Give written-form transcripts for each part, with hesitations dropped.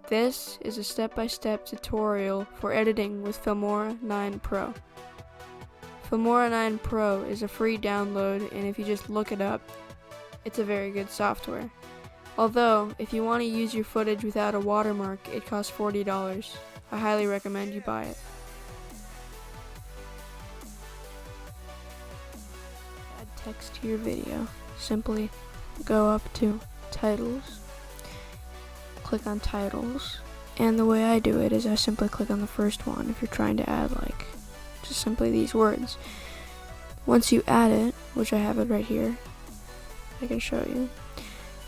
This is a step-by-step tutorial for editing with Filmora 9 Pro. Filmora 9 Pro is a free download, and if you just look it up, it's a very good software. Although, if you want to use your footage without a watermark, it costs $40. I highly recommend you buy it. Add text to your video. Simply go up to Titles, click on Titles, and the way I do it is I simply click on the first one if you're trying to add just simply these words. Once you add it, which I have it right here, I can show you,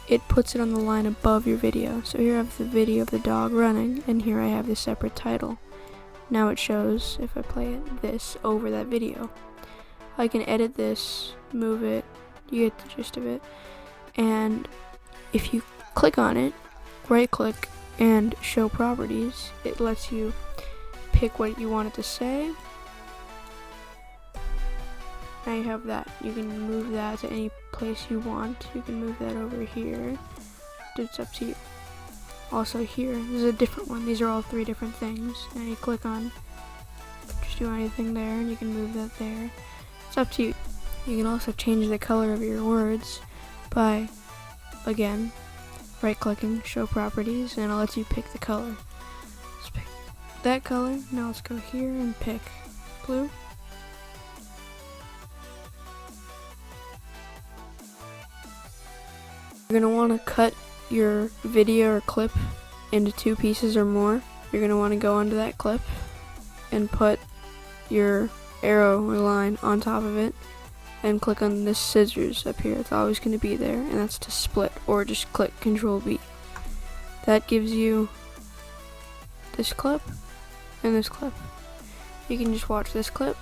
it puts it on the line above your video. So here I have the video of the dog running, and here I have the separate title. Now it shows, if I play it, this over that video. I can edit this, move it, you get the gist of it, and if you click on it, right click and show properties, it lets you pick what you want it to say. Now you have that. You can move that to any place you want. You can move that over here. It's up to you. Also here, this is a different one. These are all three different things. And you click on, just do anything there, and you can move that there. It's up to you. You can also change the color of your words by, again, right-clicking, show properties, and it lets you pick the color. Let's pick that color. Now let's go here and pick blue. You're going to want to cut your video or clip into 2 pieces or more. You're going to want to go onto that clip and put your arrow or line on top of it and click on this scissors up here. It's always going to be there, and that's to split, or just click Control B. That gives you this clip and this clip. You can just watch this clip,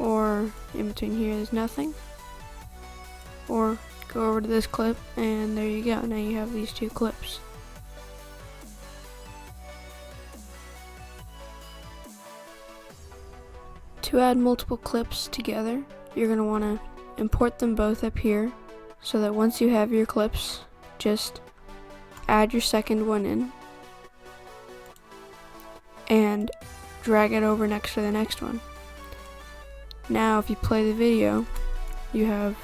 or in between here there's nothing, or go over to this clip, and there you go. Now you have these 2 clips. To add multiple clips together, you're going to want to import them both up here, so that once you have your clips, just add your second one in and drag it over next to the next one. Now if you play the video, you have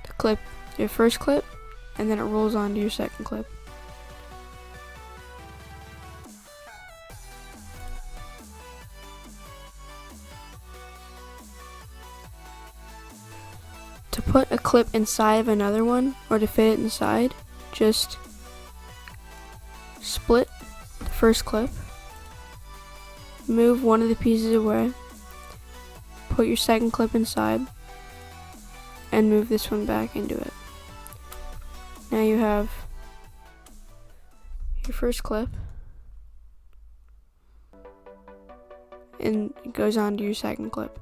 the clip, your first clip, and then it rolls onto your second clip. To put a clip inside of another one, or to fit it inside, just split the first clip, move one of the pieces away, put your second clip inside, and move this one back into it. Now you have your first clip, and it goes on to your second clip.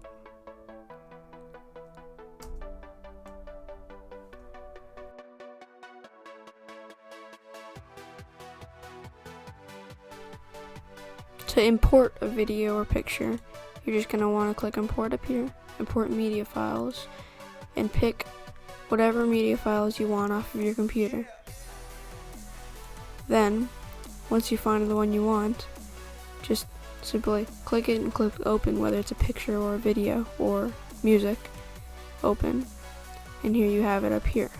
To import a video or picture, you're just going to want to click import up here, import media files, and pick whatever media files you want off of your computer. Then, once you find the one you want, just simply click it and click open, whether it's a picture or a video or music, open, and here you have it up here.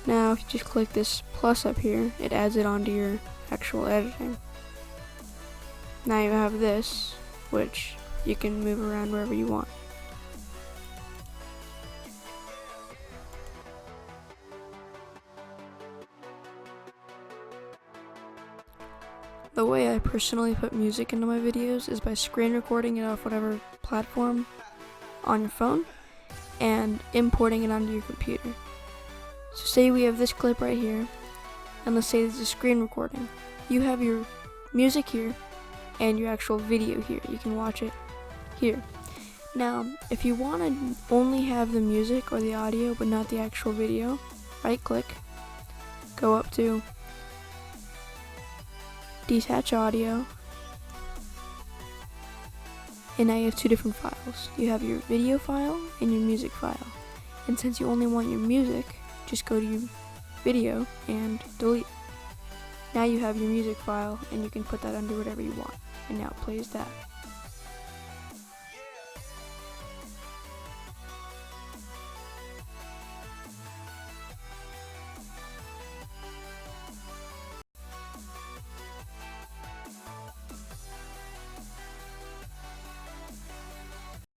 Now if you just click this plus up here, it adds it onto your actual editing. Now you have this, which you can move around wherever you want. The way I personally put music into my videos is by screen recording it off whatever platform on your phone and importing it onto your computer. So say we have this clip right here, and let's say this is a screen recording. You have your music here and your actual video here. You can watch it here. Now, if you want to only have the music or the audio but not the actual video, right click, go up to detach audio, and now you have 2 different files. You have your video file and your music file. And since you only want your music, just go to your video and delete. Now you have your music file and you can put that under whatever you want. And now it plays that.